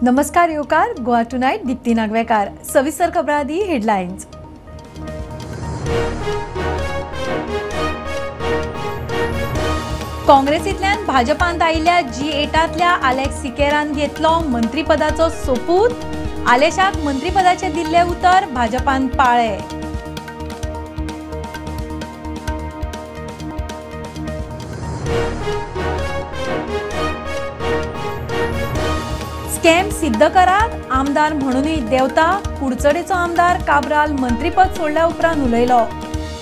नमस्कार येवकार गोवा टुनायट दीप्ती नागवेकार। सविस्तर खबरां आदी हेडलायन्स। काँग्रेसींतल्यान भाजपांत आयिल्ल्या G8तल्या आलेक्स सिकेरान घेतलो मंत्रीपदाचो सोपूत। आलेशाक मंत्रीपदाचे दिल्ले उतर भाजपान पाळ्ळे। स्कॅम सिद्ध करात आमदार म्हणूनय देवता। कुडचडेचो आमदार काब्राल मंत्रीपद सोडल्या उपरांत उलयलो।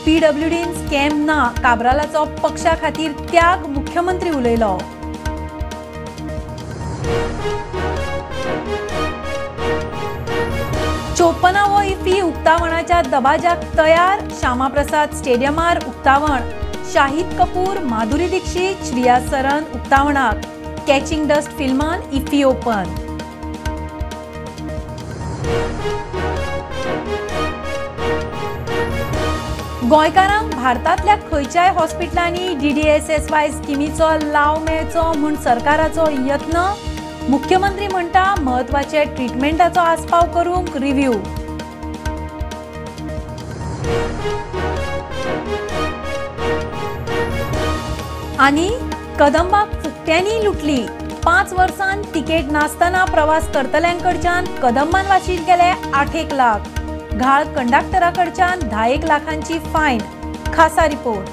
PWDन स्कॅम ना, काब्रालाचो पक्षा खातीर त्याग मुख्यमंत्री उलयलो। चोपनावो इफ्फी उक्तावणाच्या दबाज्याक तयार। श्यामाप्रसाद स्टेडियमार उक्तावण। शाहिद कपूर, माधुरी दीक्षित, श्रिया सरन उक्तावणाक। कॅचिंग डस्ट फिल्मान इफ्फी ओपन। गोंयकारांक भारतांतल्या खंयच्याय हॉस्पिटलांनी DDSSY स्किमीचो लाव मेळचो म्हूण सरकाराचो यत्न। मुख्यमंत्री म्हणटा म्हत्वाचे ट्रिटमेंटाचो आस्पाव करूंक रिव्ह्यू। आनी कदंबाक फुकट्यांनी लुटली। 5 वर्सांत तिकेट नासतना प्रवास करतल्यांकडच्यान कदंबान वाशीत गेले 8 लाख। घाळ कंडक्टराकडच्यान 10 लाखांची फायन। खासा रिपोर्ट।